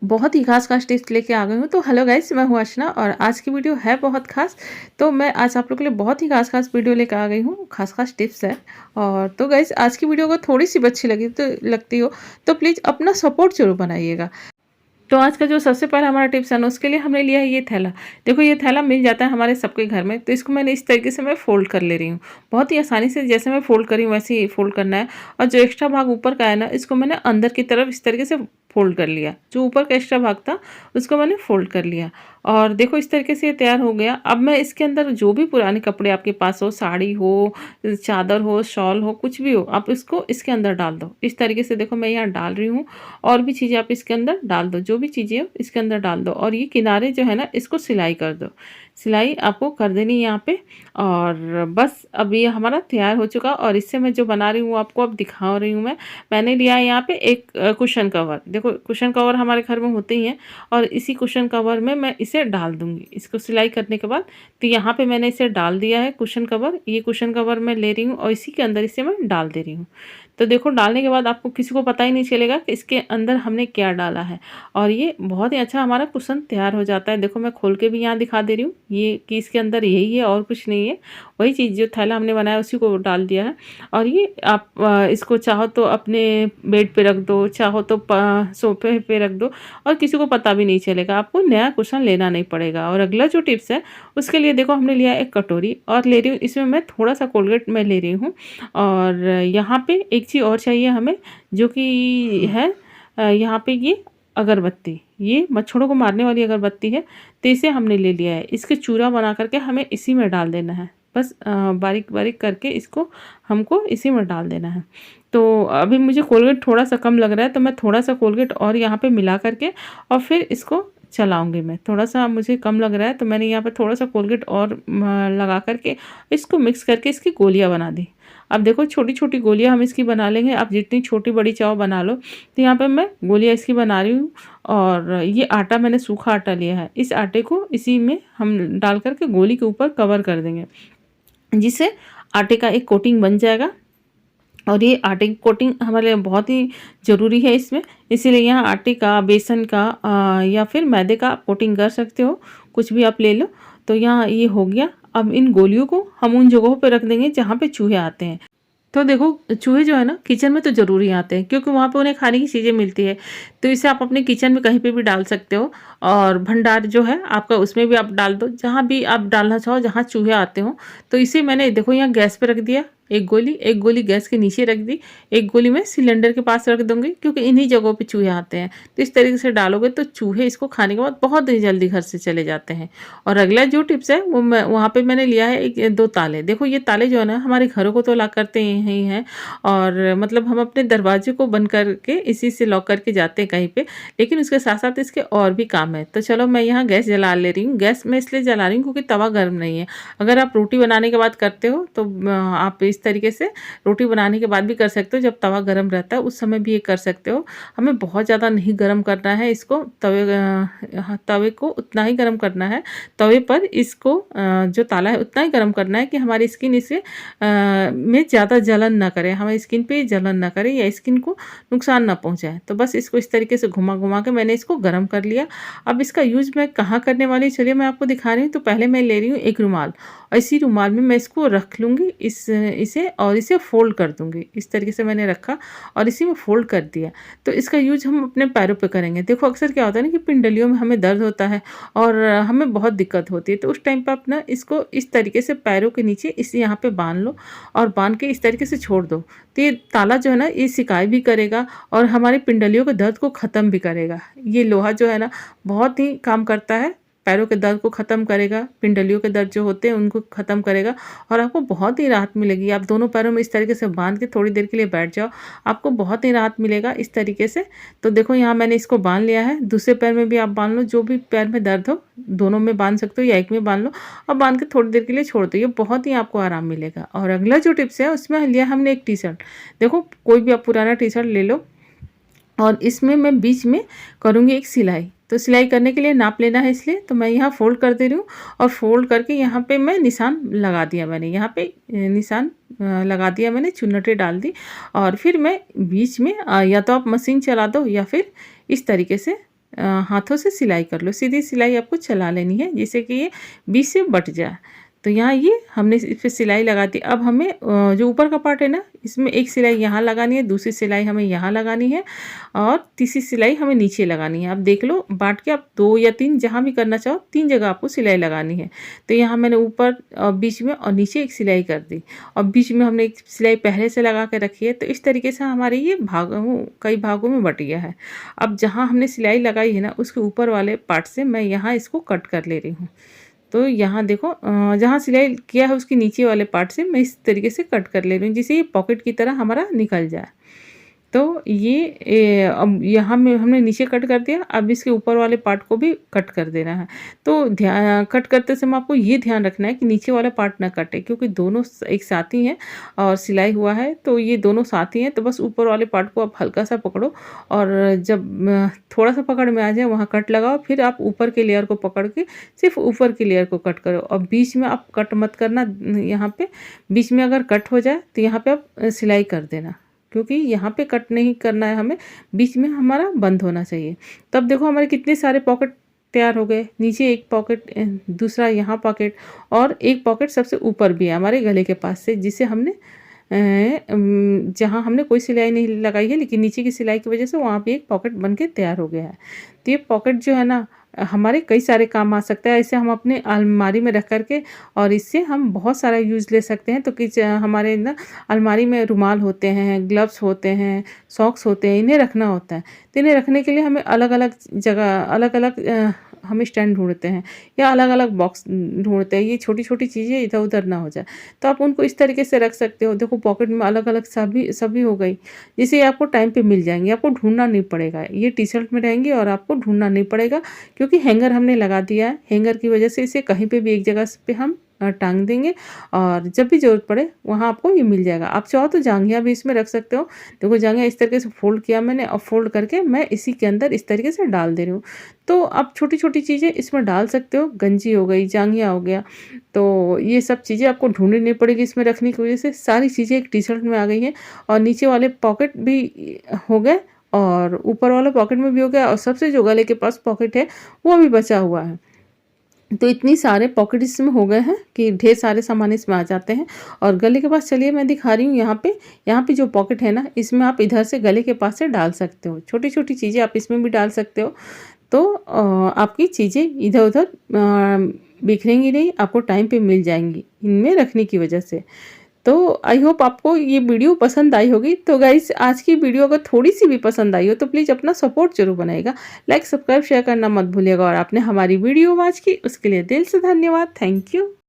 बहुत ही खास टिप्स लेके आ गई हूँ। तो हेलो गाइस, मैं हूँ अर्चना और आज की वीडियो है बहुत खास। तो मैं आज आप लोग के लिए बहुत ही खास वीडियो लेकर आ गई हूँ। खास टिप्स है। और तो गाइस, आज की वीडियो अगर थोड़ी सी भी अच्छी लगी तो लगती हो तो प्लीज़ अपना सपोर्ट जरूर बनाइएगा। तो आज का जो सबसे पहला हमारा टिप्स है ना, उसके लिए हमने लिया है ये थैला। देखो, ये थैला मिल जाता है हमारे सबके घर में। तो इसको मैंने इस तरीके से मैं फ़ोल्ड कर ले रही हूँ। बहुत ही आसानी से जैसे मैं फ़ोल्ड करी हूँ वैसे ही फ़ोल्ड करना है। और जो एक्स्ट्रा भाग ऊपर का है ना, इसको मैंने अंदर की तरफ इस तरीके से फ़ोल्ड कर लिया। जो ऊपर का एक्स्ट्रा भाग था उसको मैंने फ़ोल्ड कर लिया। और देखो, इस तरीके से ये तैयार हो गया। अब मैं इसके अंदर जो भी पुराने कपड़े आपके पास हो, साड़ी हो, चादर हो, शॉल हो, कुछ भी हो, आप इसको इसके अंदर डाल दो। इस तरीके से देखो मैं यहाँ डाल रही हूँ। और भी चीज़ें आप इसके अंदर डाल दो, जो भी चीज़ें हो इसके अंदर डाल दो। और ये किनारे जो है ना, इसको सिलाई कर दो। सिलाई आपको कर देनी है यहाँ पे। और बस अब ये हमारा तैयार हो चुका। और इससे मैं जो बना रही हूँ आपको अब दिखा रही हूँ। मैंने लिया है यहाँ पे एक कुशन कवर। देखो, कुशन कवर हमारे घर में होते ही हैं। और इसी कुशन कवर में मैं इसे डाल दूँगी इसको सिलाई करने के बाद। तो यहाँ पे मैंने इसे डाल दिया है कुशन कवर। ये कुशन कवर मैं ले रही हूँ और इसी के अंदर इसे मैं डाल दे रही हूँ। तो देखो, डालने के बाद आपको किसी को पता ही नहीं चलेगा कि इसके अंदर हमने क्या डाला है। और ये बहुत ही अच्छा हमारा कुशन तैयार हो जाता है। देखो, मैं खोल के भी यहाँ दिखा दे रही हूँ ये कि इसके अंदर यही है और कुछ नहीं है। वही चीज़ जो थैला हमने बनाया उसी को डाल दिया है। और ये आप इसको चाहो तो अपने बेड पे रख दो, चाहो तो सोफे पे रख दो और किसी को पता भी नहीं चलेगा। आपको नया कुशन लेना नहीं पड़ेगा। और अगला जो टिप्स है उसके लिए देखो, हमने लिया एक कटोरी और ले रही हूँ इसमें मैं थोड़ा सा कोलगेट मैं ले रही हूँ। और यहाँ पे एक चीज़ और चाहिए हमें, जो कि है यहाँ पे ये अगरबत्ती। ये मच्छरों को मारने वाली अगरबत्ती है। तो इसे हमने ले लिया है। इसके चूरा बना करके हमें इसी में डाल देना है। बस बारीक बारीक करके इसको हमको इसी में डाल देना है। तो अभी मुझे कोलगेट थोड़ा सा कम लग रहा है, तो मैं थोड़ा सा कोलगेट और यहाँ पे मिला करके और फिर इसको चलाऊंगी। मैं थोड़ा सा मुझे कम लग रहा है तो मैंने यहाँ पे थोड़ा सा कोलगेट और लगा करके इसको मिक्स करके इसकी गोलियाँ बना दी। अब देखो, छोटी छोटी गोलियां हम इसकी बना लेंगे। आप जितनी छोटी बड़ी चाहो बना लो। तो यहाँ पे मैं गोलियां इसकी बना रही हूँ। और ये आटा मैंने सूखा आटा लिया है। इस आटे को इसी में हम डाल करके गोली के ऊपर कवर कर देंगे, जिससे आटे का एक कोटिंग बन जाएगा। और ये आटे की कोटिंग हमारे लिए बहुत ही ज़रूरी है इसमें। इसीलिए यहाँ आटे का, बेसन का या फिर मैदे का आप कोटिंग कर सकते हो, कुछ भी आप ले लो। तो यहाँ ये हो गया। अब इन गोलियों को हम उन जगहों पे रख देंगे जहाँ पे चूहे आते हैं। तो देखो, चूहे जो है ना किचन में तो ज़रूर ही आते हैं, क्योंकि वहाँ पे उन्हें खाने की चीज़ें मिलती है। तो इसे आप अपने किचन में कहीं पे भी डाल सकते हो। और भंडार जो है आपका, उसमें भी आप डाल दो, जहाँ भी आप डालना चाहो, जहाँ चूहे आते हो। तो इसे मैंने देखो यहाँ गैस पे रख दिया। एक गोली गैस के नीचे रख दी। एक गोली मैं सिलेंडर के पास रख दूंगी, क्योंकि इन्हीं जगहों पे चूहे आते हैं। तो इस तरीके से डालोगे तो चूहे इसको खाने के बाद बहुत ही जल्दी घर से चले जाते हैं। और अगला जो टिप्स है वो मैं वहाँ पे मैंने लिया है एक दो ताले। देखो, ये ताले जो है ना, हमारे घरों को तो लॉक करते ही हैं। और मतलब हम अपने दरवाजे को बंद करके इसी से लॉक करके जाते हैं कहीं पे। लेकिन उसके साथ साथ इसके और भी काम है। तो चलो, मैं यहाँ गैस जला ले रही हूँ। गैस मैं इसलिए जला रही हूँ क्योंकि तवा गर्म नहीं है। अगर आप रोटी बनाने के बाद करते हो तो आप इस तरीके से रोटी बनाने के बाद भी कर सकते हो। जब तवा गर्म रहता है उस समय भी ये कर सकते हो। हमें बहुत ज़्यादा नहीं गर्म करना है इसको। तवे को उतना ही गर्म करना है। तवे पर इसको जो ताला है उतना ही गर्म करना है कि हमारी स्किन इसे में ज़्यादा जलन ना करे, हमारी स्किन पे जलन ना करे या स्किन को नुकसान ना पहुंचाए। तो बस इसको इस तरीके से घुमा घुमा के मैंने इसको गर्म कर लिया। अब इसका यूज मैं कहाँ करने वाली, चलिए मैं आपको दिखा रही हूँ। तो पहले मैं ले रही हूँ एक रुमाल और इसी रुमाल में मैं इसको रख लूँगी इसे और इसे फोल्ड कर दूँगी। इस तरीके से मैंने रखा और इसी में फोल्ड कर दिया। तो इसका यूज हम अपने पैरों पे करेंगे। देखो, अक्सर क्या होता है ना कि पिंडलियों में हमें दर्द होता है और हमें बहुत दिक्कत होती है। तो उस टाइम पर अपना इसको इस तरीके से पैरों के नीचे इसे यहाँ पे बांध लो और बांध के इस तरीके से छोड़ दो। तो ये ताला जो है ना, ये सिकाई भी करेगा और हमारी पिंडलियों के दर्द को ख़त्म भी करेगा। ये लोहा जो है ना, बहुत ही काम करता है। पैरों के दर्द को ख़त्म करेगा, पिंडलियों के दर्द जो होते हैं उनको ख़त्म करेगा और आपको बहुत ही राहत मिलेगी। आप दोनों पैरों में इस तरीके से बांध के थोड़ी देर के लिए बैठ जाओ, आपको बहुत ही राहत मिलेगा इस तरीके से। तो देखो, यहाँ मैंने इसको बांध लिया है। दूसरे पैर में भी आप बांध लो, जो भी पैर में दर्द हो दोनों में बांध सकते हो या एक में बांध लो और बांध के थोड़ी देर के लिए छोड़ दो। ये बहुत ही आपको आराम मिलेगा। और अगला जो टिप्स है उसमें लिया हमने एक टी शर्ट। देखो, कोई भी आप पुराना टी शर्ट ले लो और इसमें मैं बीच में करूँगी एक सिलाई। तो सिलाई करने के लिए नाप लेना है, इसलिए तो मैं यहाँ फोल्ड कर दे रही हूँ और फोल्ड करके यहाँ पे मैं निशान लगा दिया। मैंने यहाँ पे निशान लगा दिया, मैंने चुन्नटें डाल दी। और फिर मैं बीच में या तो आप मशीन चला दो या फिर इस तरीके से हाथों से सिलाई कर लो, सीधी सिलाई आपको चला लेनी है जिससे कि ये बीच से बट जाए। तो यहाँ ये हमने इस पे सिलाई लगा दी। अब हमें जो ऊपर का पार्ट है ना, इसमें एक सिलाई यहाँ लगानी है, दूसरी सिलाई हमें यहाँ लगानी है और तीसरी सिलाई हमें नीचे लगानी है। आप देख लो बांट के, आप 2 या 3 जहाँ भी करना चाहो 3 जगह आपको सिलाई लगानी है। तो यहाँ मैंने ऊपर बीच में और नीचे एक सिलाई कर दी और बीच में हमने एक सिलाई पहले से लगा के रखी है। तो इस तरीके से हमारे ये कई भागों में बट गया है। अब जहाँ हमने सिलाई लगाई है ना, उसके ऊपर वाले पार्ट से मैं यहाँ इसको कट कर ले रही हूँ। तो यहाँ देखो जहाँ सिलाई किया है उसके नीचे वाले पार्ट से मैं इस तरीके से कट कर ले रही हूँ जिससे ये पॉकेट की तरह हमारा निकल जाए। तो ये अब यहाँ में हमने नीचे कट कर दिया, अब इसके ऊपर वाले पार्ट को भी कट कर देना है। तो कट करते समय आपको ये ध्यान रखना है कि नीचे वाला पार्ट ना कटे, क्योंकि दोनों एक साथ ही हैं और सिलाई हुआ है तो ये दोनों साथ ही हैं। तो बस ऊपर वाले पार्ट को आप हल्का सा पकड़ो और जब थोड़ा सा पकड़ में आ जाए वहाँ कट लगाओ, फिर आप ऊपर के लेयर को पकड़ के सिर्फ ऊपर की लेयर को कट करो और बीच में आप कट मत करना। यहाँ पे बीच में अगर कट हो जाए तो यहाँ पे आप सिलाई कर देना, क्योंकि यहाँ पे कट नहीं करना है हमें, बीच में हमारा बंद होना चाहिए। तब देखो हमारे कितने सारे पॉकेट तैयार हो गए। नीचे एक पॉकेट, दूसरा यहाँ पॉकेट और एक पॉकेट सबसे ऊपर भी है हमारे गले के पास से, जिसे हमने जहाँ हमने कोई सिलाई नहीं लगाई है लेकिन नीचे की सिलाई की वजह से वहाँ पे एक पॉकेट बन के तैयार हो गया है। तो ये पॉकेट जो है ना हमारे कई सारे काम आ सकता है। इसे हम अपने अलमारी में रख करके और इससे हम बहुत सारा यूज़ ले सकते हैं। तो कि हमारे ना अलमारी में रुमाल होते हैं, ग्लव्स होते हैं, सॉक्स होते हैं, इन्हें रखना होता है। तो इन्हें रखने के लिए हमें अलग अलग जगह अलग अलग हम स्टैंड ढूंढते हैं या अलग अलग बॉक्स ढूंढते हैं। ये छोटी छोटी चीज़ें इधर उधर ना हो जाए, तो आप उनको इस तरीके से रख सकते हो। देखो पॉकेट में अलग अलग सभी हो गई, जिससे आपको टाइम पे मिल जाएंगी, आपको ढूंढना नहीं पड़ेगा। ये टी शर्ट में रहेंगी और आपको ढूंढना नहीं पड़ेगा, क्योंकि हैंगर हमने लगा दिया है। हैंगर की वजह से इसे कहीं पे भी एक जगह पे हम टांग देंगे और जब भी ज़रूरत पड़े वहाँ आपको ये मिल जाएगा। आप चाहो तो जांघिया भी इसमें रख सकते हो। देखो जांघिया इस तरीके से फोल्ड किया मैंने और फोल्ड करके मैं इसी के अंदर इस तरीके से डाल दे रही हूँ। तो आप छोटी छोटी चीज़ें इसमें डाल सकते हो। गंजी हो गई, जांघिया हो गया, तो ये सब चीज़ें आपको ढूंढनी नहीं पड़ेगी इसमें रखने की वजह से। सारी चीज़ें एक टी शर्ट में आ गई हैं और नीचे वाले पॉकेट भी हो गए और ऊपर वाला पॉकेट में भी हो गया और सबसे जो गले के पास पॉकेट है वो भी बचा हुआ है। तो इतनी सारे पॉकेट इसमें हो गए हैं कि ढेर सारे सामान इसमें आ जाते हैं। और गले के पास चलिए मैं दिखा रही हूँ। यहाँ पे जो पॉकेट है ना, इसमें आप इधर से गले के पास से डाल सकते हो। छोटी छोटी चीज़ें आप इसमें भी डाल सकते हो। तो आपकी चीज़ें इधर उधर बिखरेंगी नहीं, आपको टाइम पे मिल जाएंगी इनमें रखने की वजह से। तो आई होप आपको ये वीडियो पसंद आई होगी। तो गाइस आज की वीडियो अगर थोड़ी सी भी पसंद आई हो तो प्लीज़ अपना सपोर्ट जरूर बनाएगा, लाइक सब्सक्राइब शेयर करना मत भूलिएगा। और आपने हमारी वीडियो वॉच की उसके लिए दिल से धन्यवाद। Thank you.